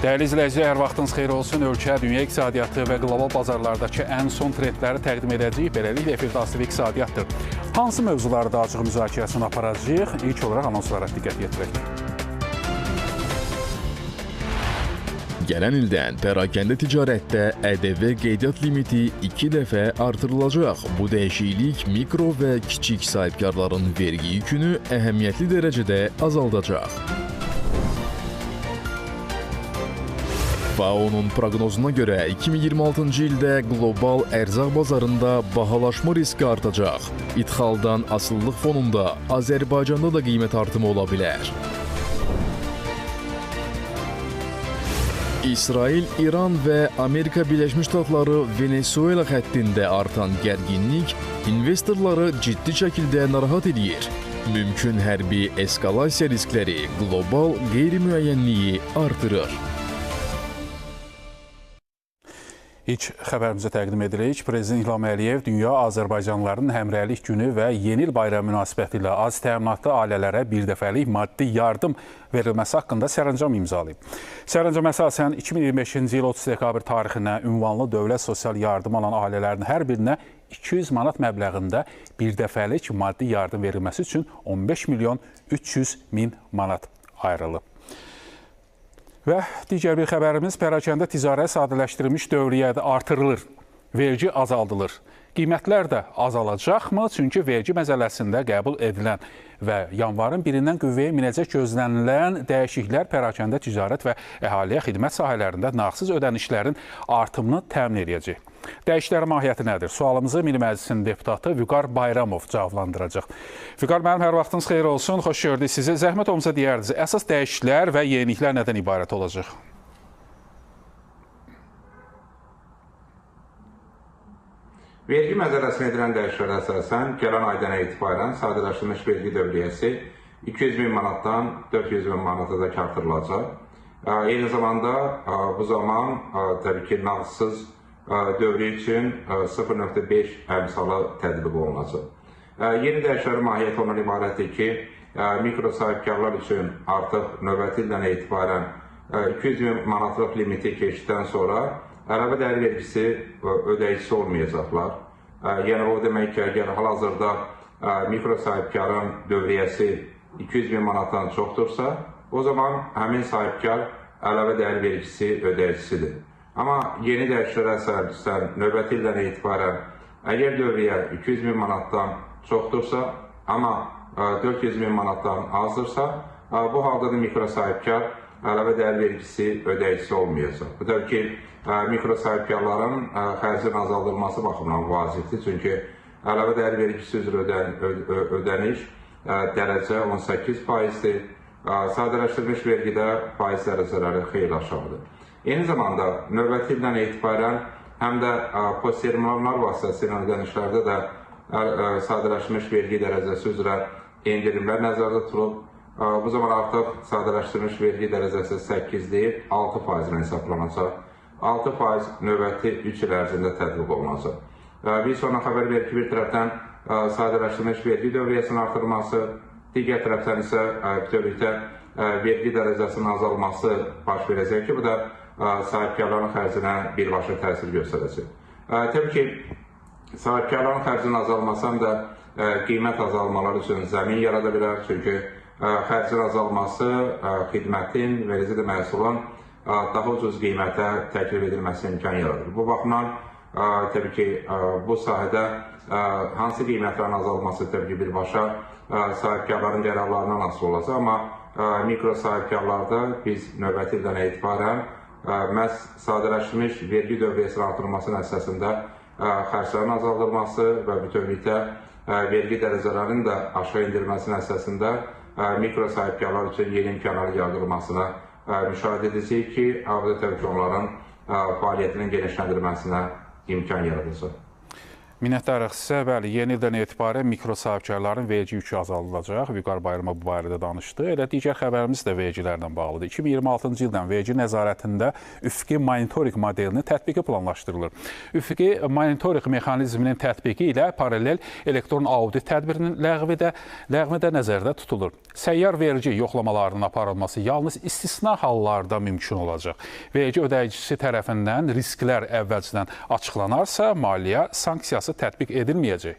Dəyərli izləyicilər, hər vaxtınız xeyir olsun. Ölkə, dünya iqtisadiyyatı və qlobal bazarlardakı ən son trendləri təqdim edəcəyik. Beləliklə, efirdə ASTV İqtisadiyyatdır. Hansı mövzularda açıq müzakirəsini aparacağıq? İlk olaraq anonslara diqqət yetirək. Gələn ildən pərakəndə ticarətdə ƏDV qeydiyyat limiti 2 dəfə artırılacaq. Bu dəyişiklik mikro və kiçik sahibkarların vergi yükünü əhəmiyyətli dərəcədə azaldacaq. FAO-nun proqnozuna görə 2026-cı ildə qlobal ərzaq bazarında bahalaşma riski artacaq. İdxaldan asılılıq fonunda Azərbaycanda da qiymət artımı ola bilər. İsrail, İran və Amerika Birləşmiş Ştatları Venezuela xəttində artan gərginlik investorları ciddi şəkildə narahat edir. Mümkün hərbi eskalasiya riskləri qlobal qeyri-müəyyənliyi artırır. İlk xəbərimizə təqdim edirik. Prezident İlham Əliyev dünya Azərbaycanlıların həmrəylik günü və yeni il bayramı münasibəti ilə az təminatlı ailələrə birdəfəlik maddi yardım verilməsi haqqında sərəncam imzalayıb. Sərəncam əsasən 2025-ci il 30 dekabr tarixinə ünvanlı dövlət sosial yardım alan ailələrin hər birinə 200 manat məbləğində birdəfəlik maddi yardım verilməsi üçün 15 milyon 300 min manat ayrılıb. Və digər bir xəbərimiz, pərakəndə ticarət sadələşdirilmiş dövriyyədə artırılır, vergi azaldılır. Qiymətlər də azalacaqmı? Çünki vergi məzəlləsində qəbul edilən və yanvarın 1-dən qüvvəyə minəcək gözlənilən dəyişikliklər pərakəndə ticarət və əhaliyə xidmət sahələrində nağdsız ödənişlərin artımını təmin edəcək. Dəyişikliklərin mahiyyəti nədir? Sualımızı Milli Məclisin deputatı Vüqar Bayramov cavablandıracaq. Vüqar, mənim hər vaxtınız xeyir olsun, xoş gördük sizi. Zəhmət olmasa deyərdiniz, əsas dəyişikliklər və yeniliklər nədən ibarət olacaq? Vergi məzələsinə edilən dəyişikliklərə əsasən gələn aydan etibarən sadələşdirilmiş vergi dövriyyəsi 200 min manatdan 400 min manata da artırılacaq. Eyni zamanda bu zaman təbii ki, nağdsız dövrü üçün 0.5 əmsalı tətbiq olunacaq. Yeni dəyişikliklərin mahiyyəti ondan ibarətdir ki, mikro sahibkarlar üçün artıq növbəti ildən etibarən 200 min manatlıq limiti keçdikdən sonra əlavə dəyər vergisi ödəyicisi olmayacaqlar. Yəni o demək ki, əgər hal-hazırda mikro sahibkarın dövriyyəsi 200 min manatdan çoxdursa, o zaman həmin sahibkar əlavə dəyər vergisi ödəyicisidir. Amma yeni dəyişikliklərə əsasən növbəti ildən etibarən əgər dövriyyə 200 min manatdan çoxdursa, amma 400 min manatdan azdırsa, bu halda da mikro sahibkar əlavə dəyər vergisi ödəyicisi olmayacaq. Bu da ki, mikro sahibkarların xərcin azaldılması baxımından vacibdir. Çünki əlavə dəyər vergisi üzrə ödəniş dərəcə 18%-dir. Sadələşdirilmiş vergidə faiz dərəcələri xeyli aşağıdır. Eyni zamanda növbəti ildən etibarən həm də postterminallar vasitəsilə ödənişlərdə də sadələşdirilmiş vergi dərəcəsi üzrə endirimlər nəzərdə tutulub. Bu zaman artıq sadələşdirilmiş vergi dərəcəsi 8 deyil, 6% hesablanacaq. 6% növbəti 3 il ərzində tətbiq olunacaq. Bir sonra xəbər verir ki, bir tərəfdən sadələşdirilmiş vergi dövriyyəsinin artırılması, digər tərəfdən isə bütövlükdə vergi dərəcəsinin azalması baş verəcək ki, bu da sahibkarların xərcinə birbaşa təsir göstərəcək. Təbii ki, sahibkarların xərcinin azalması həm də qiymət azalmaları üçün zəmin yarada bilər. Çünki xərcin azalması xidmətin, verici məhsulun daha ucuz qiymətə təklif edilməsi imkan yaradır. Bu baxımdan təbii ki, bu sahədə hansı qiymətlərin azalması təbii ki, birbaşa sahibkarların qərarlarından asılı olacaq. Amma mikro sahibkarlarda biz növbəti ildən etibarən məhz sadələşdirilmiş vergi dövriyyəsinin artırılması nəticəsində xərclərin azaldılması və bütövlükdə vergi dərəcələrinin də aşağı endirilməsi nəticəsində mikro sahibkarlar üçün yeni imkanların yaradılmasına müşahidə edəcəyik ki, bu da təbii ki, onların fəaliyyətinin genişləndirilməsinə imkan yaradacaq. Minnətdarıq sizə. Bəli, yeni ildən etibarən mikro sahibkarların vergi yükü azaldılacaq. Vüqar Bayramov bu barədə danışdı. Elə digər xəbərimiz də vergilərlə bağlıdır. 2026-cı ildən vergi nəzarətində üfüqi monitorinq modelinin tətbiqi planlaşdırılır. Üfüqi monitorinq mexanizminin tətbiqi ilə paralel elektron audit tədbirinin ləğvi də nəzərdə tutulur. Səyyar vergi yoxlamalarının aparılması yalnız istisna hallarda mümkün olacaq. Vergi ödəyicisi tərəfindən risklər əvvəlcədən açıqlanarsa, maliyyə sanksiyası tətbiq edilməyəcək.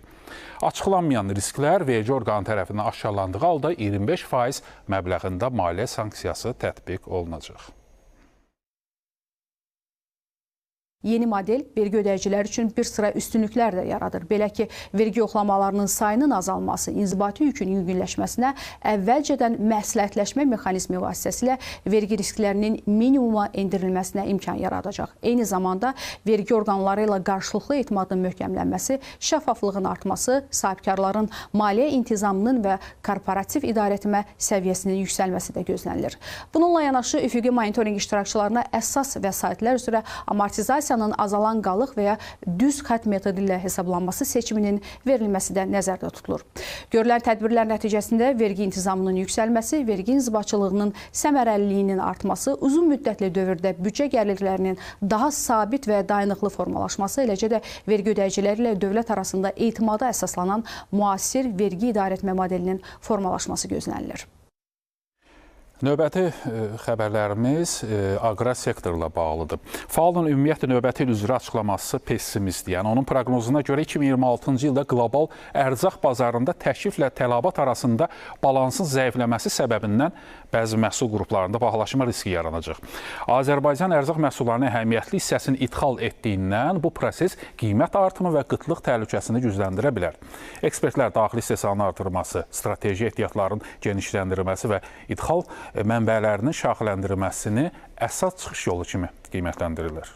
Açıqlanmayan risklər vergi orqanı tərəfindən aşkarlandığı halda 25% məbləğində maliyyə sanksiyası tətbiq olunacaq. Yeni model vergi ödəyicilər üçün bir sıra üstünlüklər də yaradır. Belə ki, vergi yoxlamalarının sayının azalması, inzibati yükün yüngülləşməsinə, əvvəlcədən məsləhətləşmə mexanizmi vasitəsilə vergi risklərinin minimuma endirilməsinə imkan yaradacaq. Eyni zamanda vergi orqanları ilə qarşılıqlı etimadın möhkəmlənməsi, şəffaflığın artması, sahibkarların maliyyə intizamının və korporativ idarəetmə səviyyəsinin yüksəlməsi də gözlənilir. Bununla yanaşı, üfüqi monitorinq iştirakçılarına əsas vəsaitlər üzrə amortizasiya azalan qalıq və ya düz xətt metodu ilə hesablanması seçiminin verilməsi də nəzərdə tutulur. Görülən tədbirlər nəticəsində vergi intizamının yüksəlməsi, vergi inzibatçılığının səmərəliliyinin artması, uzun müddətli dövrdə büdcə gəlirlərinin daha sabit və dayanıqlı formalaşması, eləcə də vergi ödəyiciləri ilə dövlət arasında etimada əsaslanan müasir vergi idarəetmə modelinin formalaşması gözlənilir. Növbəti xəbərlərimiz aqrar sektorla bağlıdır. FAO-nun ümumiyyətlə növbəti il üzrə açıqlaması pessimistdir. Yəni onun proqnozuna görə 2026-cı ildə qlobal ərzaq bazarında təkliflə tələbat arasında balansın zəifləməsi səbəbindən bəzi məhsul qruplarında bahalaşma riski yaranacaq. Azərbaycan ərzaq məhsullarının əhəmiyyətli hissəsini idxal etdiyindən bu proses qiymət artımı və qıtlıq təhlükəsini gücləndirə bilər. Ekspertlər daxili istehsalın artırılması, strateji ehtiyatların genişləndirilməsi və idxal mənbələrinin şaxələndirilməsini əsas çıxış yolu kimi qiymətləndirirlər.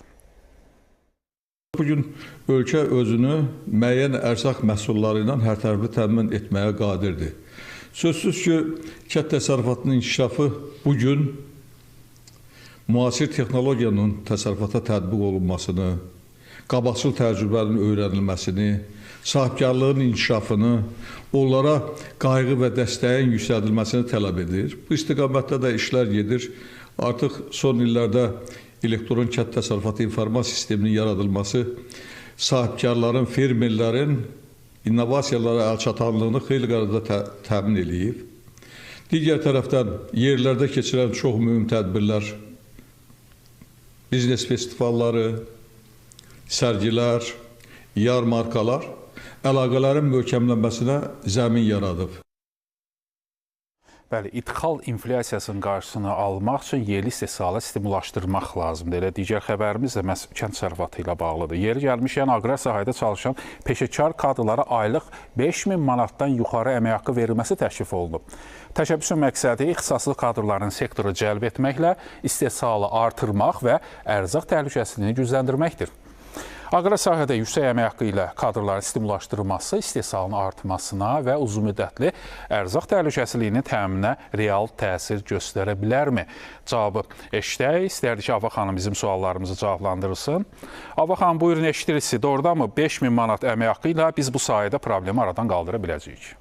Bugün ölkə özünü müəyyən ərzaq məhsulları ilə hərtərəfli təmin etməyə qadirdir. Sözsüz ki, kənd təsərrüfatının inkişafı bugün müasir texnologiyanın təsərrüfata tətbiq olunmasını, qabaqcıl təcrübənin öyrənilməsini, sahibkarlığın inkişafını, onlara qayğı və dəstəyin yüksəldilməsini tələb edir. Bu istiqamətdə də işlər gedir. Artıq son illərdə elektron kənd təsərrüfatı informasiya sisteminin yaradılması sahibkarların, fermerlərin innovasiyalara əlçatanlığını xeyli qarada təmin edib. Digər tərəfdən yerlərdə keçirilən çox mühüm tədbirlər, biznes festivalları, sərgilər, yarmarkalar əlaqələrin möhkəmlənməsinə zəmin yaradıb. Bəli, idxal inflyasiyasının qarşısını almaq üçün yerli istehsalı stimulaşdırmaq lazımdır. Elə digər xəbərimiz də məhz kənd təsərrüfatı ilə bağlıdır. Yeri gəlmişkən aqrar sahədə çalışan peşəkar kadrlara aylıq 5000 manatdan yuxarı əmək haqqı verilməsi təklif olunub. Təşəbbüsün məqsədi ixtisaslı kadrların sektoru cəlb etməklə istehsalı artırmaq və ərzaq təhlükəsizliyini gücləndirməkdir. Aqrar sahədə yüksək əmək haqqı ilə kadrların stimulaşdırılması istehsalın artmasına və uzunmüddətli ərzaq təhlükəsizliyinin təminə real təsir göstərə bilərmi? Cavabı eşidək. İstərdik ki, Ava xanım bizim suallarımızı cavablandırsın. Ava xanım, buyurun, eşidirik sizi. Doğrudanmı 5000 manat əmək haqqı ilə biz bu sayədə problemi aradan qaldıra biləcəyik?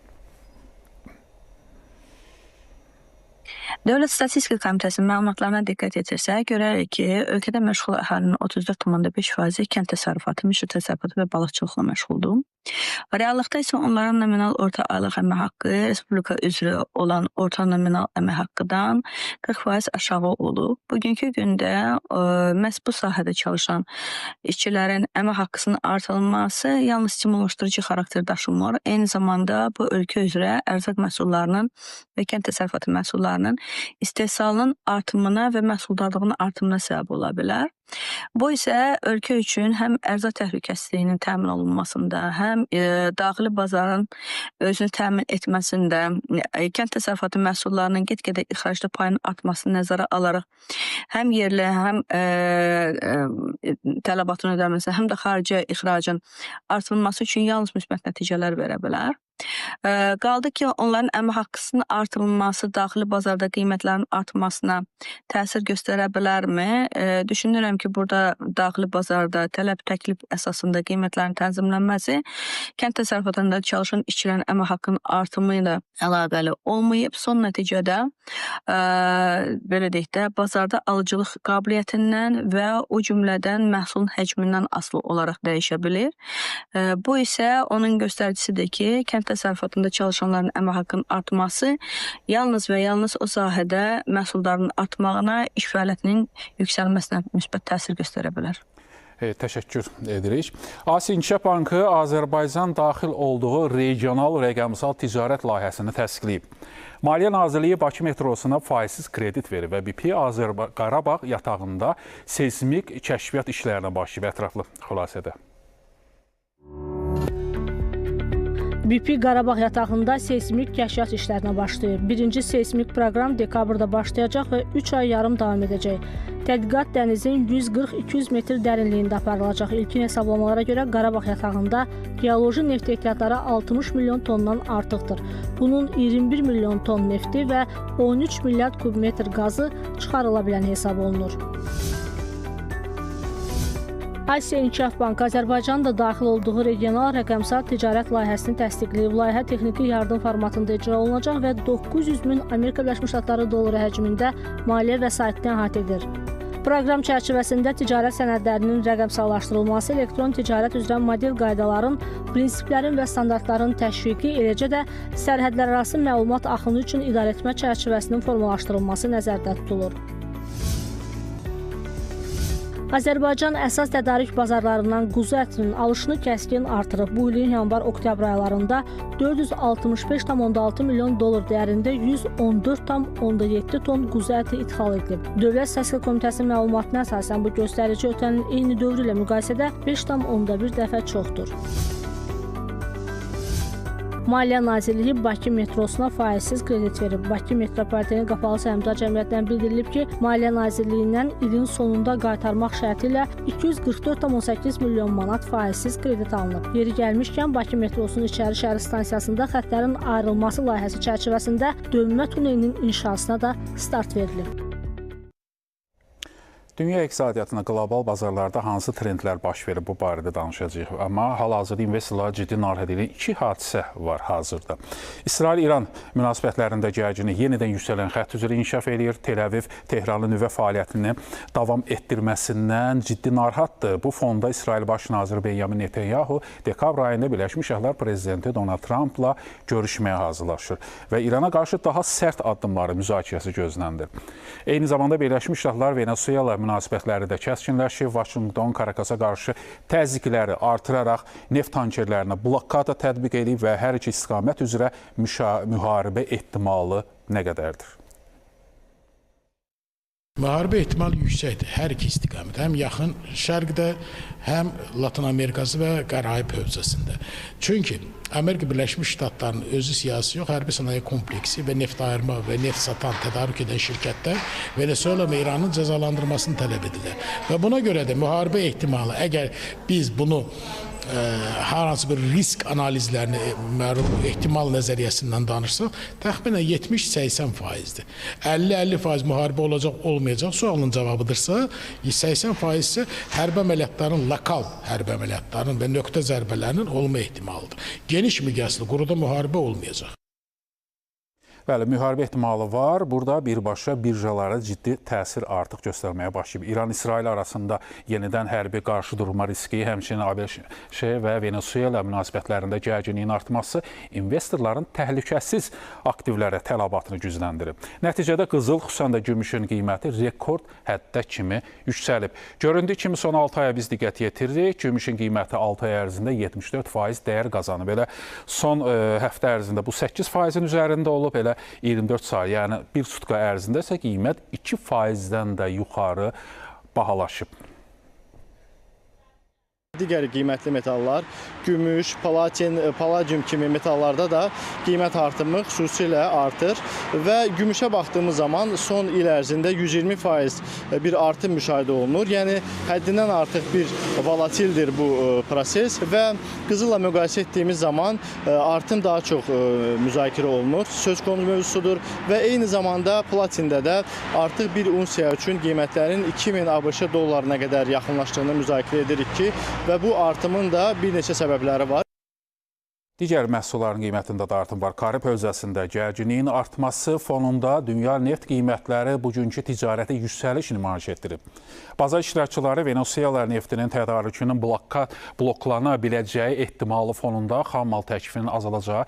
Dövlət Statistika Komitəsinin məlumatlarına diqqət etirsək, görərik ki, ölkədə məşğul əhalinin 34,5% kənd təsərrüfatı, müştəri təsərrüfatı və balıqçılıqla məşğuldur. Reallıqda isə onların nominal orta aylıq əmək haqqı Respublika üzrə olan orta nominal əmək haqqıdan 40% aşağı olub. Bugünkü gündə məhz bu sahədə çalışan işçilərin əmək haqqısının artırılması yalnız stimullaşdırıcı xarakter daşımır. Eyni zamanda bu ölkə üzrə ərzaq məhsullarının və kənd təsərrüfatı məhsullarının istehsalının artımına və məhsuldarlığının artımına səbəb ola bilər. Bu isə ölkə üçün həm ərzaq təhlükəsizliyinin təmin olunmasında, həm daxili bazarın özünü təmin etməsində, kənd təsərrüfatı məhsullarının get-gedə ixracda payının artmasını nəzərə alaraq həm yerli, həm tələbatın ödənməsi, həm də xarici ixracın artırılması üçün yalnız müsbət nəticələr verə bilər. Qaldı ki, onların əmək haqqısının artırılması daxili bazarda qiymətlərin artmasına təsir göstərə bilərmi? Düşünürəm ki, burada daxili bazarda tələb təklif əsasında qiymətlərin tənzimlənməsi kənd təsərrüfatında çalışan işçilərin əmək haqqının artımı ilə əlaqəli olmayıb. Son nəticədə belə deyək də, bazarda alıcılıq qabiliyyətindən və o cümlədən məhsulun həcmindən asılı olaraq dəyişə bilir. Bu isə onun göstəricisidir ki, kənd təsərrüfatında çalışanların əmək haqqının artması yalnız və yalnız o sahədə məhsuldarlığın artmağına, iş fəaliyyətinin yüksəlməsinə müsbət təsir göstərə bilər. Təşəkkür edirik. Asiya İnkişaf Bankı Azərbaycan daxil olduğu regional rəqəmsal ticarət layihəsini təsdiqləyib. Maliyyə Nazirliyi Bakı metrosuna faizsiz kredit verir və BP Qarabağ yatağında seysmik kəşfiyyat işlərinə başlayıb. Ətraflı xülasədə. BP Qarabağ yatağında seysmik kəşfiyyat işlərinə başlayıb. Birinci seysmik proqram dekabrda başlayacaq və 3 ay yarım davam edəcək. Tədqiqat dənizin 140-200 metr dərinliyində aparılacaq. İlkin hesablamalara görə Qarabağ yatağında geoloji neft ehtiyatları 60 milyon tondan artıqdır. Bunun 21 milyon ton nefti və 13 milyard kubmetr qazı çıxarıla bilən hesab olunur. Asiya İnkişaf Bankı Azərbaycanın da daxil olduğu regional rəqəmsal ticarət layihəsini təsdiqləyib. Layihə texniki yardım formatında icra olunacaq və 900 min Amerika Birləşmiş Ştatları dolları həcmində maliyyə vəsaitini əhatə edir. Proqram çərçivəsində ticarət sənədlərinin rəqəmsallaşdırılması, elektron ticarət üzrə model qaydaların, prinsiplərin və standartların təşviqi, eləcə də sərhədlərarası məlumat axını üçün idarəetmə çərçivəsinin formalaşdırılması nəzərdə tutulur. Azərbaycan əsas tədarük bazarlarından quzu ətinin alışını kəskin artırıb. Bu ilin yanvar-oktyabr aylarında 465,6 milyon dollar dəyərində 114,7 ton quzu əti ixal edilib. Dövlət Statistika Komitəsinin məlumatına əsasən bu göstərici ötən ilin eyni dövrü ilə müqayisədə 5,1 dəfə çoxdur. Maliyyə Nazirliyi Bakı metrosuna faizsiz kredit verib. Bakı Metropoliteni Qapalı Səhmdar Cəmiyyətindən bildirilib ki, Maliyyə Nazirliyindən ilin sonunda qaytarmaq şərti ilə 244,8 milyon manat faizsiz kredit alınıb. Yeri gəlmişkən, Bakı metrosunun İçəri şəhər stansiyasında xətlərin ayrılması layihəsi çərçivəsində dönmə tunelinin inşasına da start verilib. Dünya iqtisadiyyatına qlobal bazarlarda hansı trendlər baş verib bu barədə danışacağıq. Amma hal-hazırda investorlar ciddi narahat edən iki hadisə var hazırda. İsrail-İran münasibətlərində gərginliyi yenidən yüksələn xətt üzrə inkişaf edir. Tel-Aviv Tehranın nüvə fəaliyyətini davam etdirməsindən ciddi narahatdır. Bu fonda İsrail Baş naziri Benjamin Netanyahu dekabr ayında Birləşmiş Ştatlar prezidenti Donald Trumpla görüşməyə hazırlaşır və İrana qarşı daha sərt addımları müzakirəsi gözlənilir. Eyni zamanda Birləşmiş Ştatlar Venezuela münasibətləri də kəskinləşib. Vaşinqton Karakasa qarşı təzyiqləri artıraraq neft tankerlərinə blokada tətbiq edib və hər iki istiqamət üzrə müharibə ehtimalı nə qədərdir? Müharibə ehtimalı yüksəkdir hər iki istiqamət. Həm yaxın şərqdə, həm Latin Amerikası və Qarayib hövzəsində. Çünki Amerika Birləşmiş Ştatlarının özü siyasi yox, hərbi sənaye kompleksi və neft ayırma və neft satan, tədarük edən şirkətlər Venezuela və İranın cəzalandırmasını tələb edirlər. Və buna görə də müharibə ehtimalı, əgər biz bunu hər hansı bir risk analizlərini ehtimal nəzəriyyəsindən danışsaq, təxminən 70-80%dir. 50-50% müharibə olacaq, olmayacaq sualın cavabıdırsa, 80% isə hərbi əməliyyatların, lokal hərbi əməliyyatların və nöqtə zərbələrinin olma ehtimalıdır. Geniş miqyaslı quruda müharibə olmayacaq. Bəli, müharibə ehtimalı var. Burada birbaşa birjalara ciddi təsir artıq göstərməyə başlayıb. İran-İsrail arasında yenidən hərbi qarşı durma riski, həmçinin ABŞ və Venezuela münasibətlərində gərginliyin artması investorların təhlükəsiz aktivlərə tələbatını gücləndirib. Nəticədə qızıl, xüsusən də gümüşün qiyməti rekord həddə kimi yüksəlib. Göründüyü kimi son 6 aya biz diqqət yetiririk. Gümüşün qiyməti 6 ay ərzində 74% dəyər qazanıb. Elə son həftə ərzində bu 8%-in üzərində olub. Elə 24 saat, yəni bir sutka ərzində isə qiymət 2%-dən də yuxarı bahalaşıb. Digər qiymətli metallar, gümüş, platin, palladium kimi metallarda da qiymət artımı xüsusilə artır və gümüşə baxdığımız zaman son il ərzində 120% bir artım müşahidə olunur. Yəni həddindən artıq bir volatildir bu proses və qızılla müqayisə etdiyimiz zaman artım daha çox müzakirə olunur, söz konusu mövzusudur və eyni zamanda platində də artıq bir unsiya üçün qiymətlərin 2000 ABŞ dollarına qədər yaxınlaşdığını müzakirə edirik ki, və bu artımın da bir neçə səbəbləri var. Digər məhsulların qiymətində də artım var. Karib hövzəsində gərginliyin artması fonunda dünya neft qiymətləri bugünkü ticarəti yüksəliş nümayiş etdirib. Bazar iştirakçıları Venezuela neftinin tədarükünün bloklana biləcəyi ehtimalı fonunda xam mal təklifinin azalacağı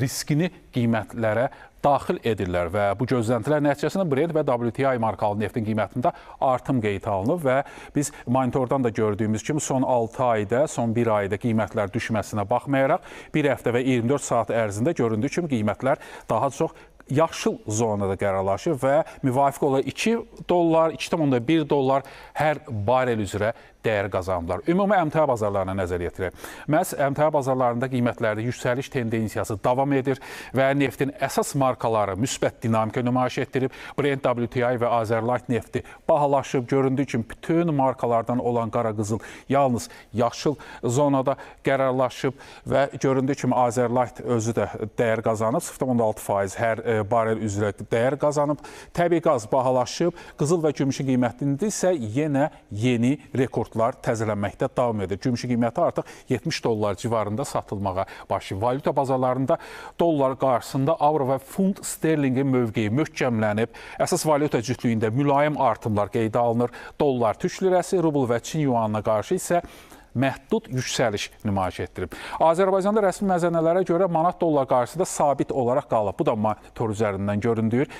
riskini qiymətlərə daxil edirlər və bu gözləntilər nəticəsində Brent və WTI markalı neftin qiymətində artım qeyd alınıb və biz monitordan da gördüyümüz kimi son 6 ayda, son 1 ayda qiymətlər düşməsinə baxmayaraq, bir həftə və 24 saat ərzində göründüyü kimi qiymətlər daha çox yaşıl zonada qərarlaşır və müvafiq olaraq 2 dollar, 2,1 dollar hər barel üzrə dəyər qazanırlar. Ümumi əmtia bazarlarına nəzər yetirək. Məhz əmtia bazarlarında qiymətlərdə yüksəliş tendensiyası davam edir və neftin əsas markaları müsbət dinamika nümayiş etdirib. Brent, WTI və Azerlight nefti bahalaşıb. Göründüyü kimi bütün markalardan olan qara qızıl yalnız yaşıl zonada qərarlaşıb və göründüyü kimi Azerlight özü də dəyər qazanıb. 0,6% hər barel üzrə dəyər qazanıb. Təbii qaz bahalaşıb. Qızıl və gümüşün qiymətində isə yenə yeni rekordlar təzələnməkdə davam edir. Gümüşün qiyməti artıq 70 dollar civarında satılmağa başlayıb. Valyuta bazarlarında dollar qarşısında avro və funt sterlingin mövqeyi möhkəmlənib. Əsas valyuta cütlüyündə mülayim artımlar qeydə alınır. Dollar, türk lirəsi, rubl və Çin yuanına qarşı isə məhdud yüksəliş nümayiş etdirib. Azərbaycanda rəsmi məzənələrə görə manat dollar qarşısında sabit olaraq qalıb. Bu da monitor üzərindən göründür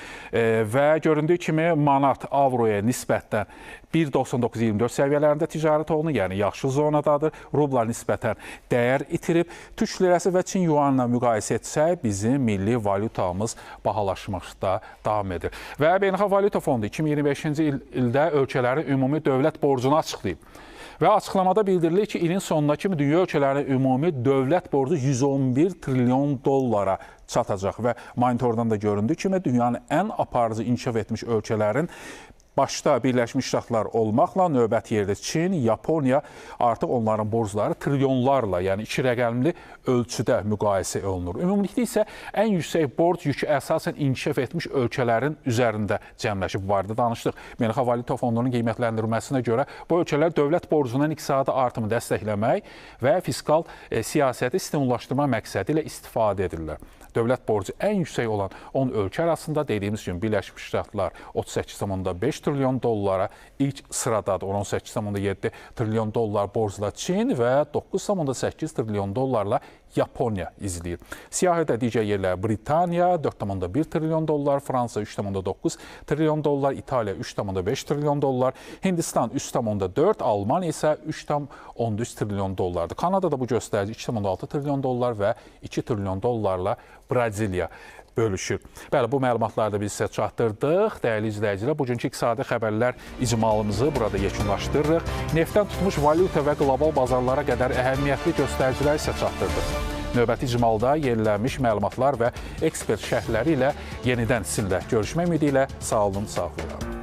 və göründüyü kimi manat avroya nisbətən 1.99-24 səviyyələrində ticarət olunur, yəni yaxşı zonadadır. Rubla nisbətən dəyər itirib. Türk lirəsi və Çin yuanla müqayisə etsək, bizim milli valyutamız bahalaşmaqda davam edir. Və Beynəlxalq Valyuta Fondu 2025-ci ildə ölkələrin ümumi dövlət borcunu açıqlayıb. Və açıqlamada bildirilir ki, ilin sonuna kimi dünya ölkələrinin ümumi dövlət borcu 111 trilyon dollara çatacaq və monitordan da göründüyü kimi dünyanın ən aparıcı inkişaf etmiş ölkələrin başda Birləşmiş Ştatlar olmaqla növbəti yerdə Çin, Yaponiya artıq onların borcları trilyonlarla, yəni 2 rəqəmli ölçüdə müqayisə olunur. Ümumilikdə isə ən yüksək borc yükü əsasən inkişaf etmiş ölkələrin üzərində cəmləşib. Bu barədə danışdıq. Beynəlxalq Valyuta Fondunun qiymətləndirməsinə görə bu ölkələr dövlət borcunun iqtisadi artımı dəstəkləmək və fiskal siyasəti stimullaşdırma məqsədi ilə istifadə edirlər. Dövlət borcu ən yüksək olan 10 ölkə arasında dediyimiz kimi Birləşmiş Ştatlar 38,5 trilyon dollara ilk sıradadır. 18,7 trilyon dollar borcla Çin və 9,8 trilyon dollarla Yaponiya izləyir. Siyahıda digər yerlər Britaniya 4,1 trilyon dollar, Fransa 3,9 trilyon dollar, İtaliya 3,5 trilyon dollar, Hindistan 3,4, Almaniya isə 3,13 trilyon dollardır. Kanadada bu göstərici 2,6 trilyon dollar və 2 trilyon dollarla Braziliya bölüşür. Bəli, bu məlumatları da biz sizə çatdırdıq. Dəyərli izləyicilər, bugünkü iqtisadi xəbərlər icmalımızı burada yekunlaşdırırıq. Neftdən tutmuş valyuta və qlobal bazarlara qədər əhəmiyyətli göstəricilər isə çatdırdıq. Növbəti icmalda yenilənmiş məlumatlar və ekspert şərhləri ilə yenidən sizinlə görüşmək ümidi ilə sağ olun, sağ olun.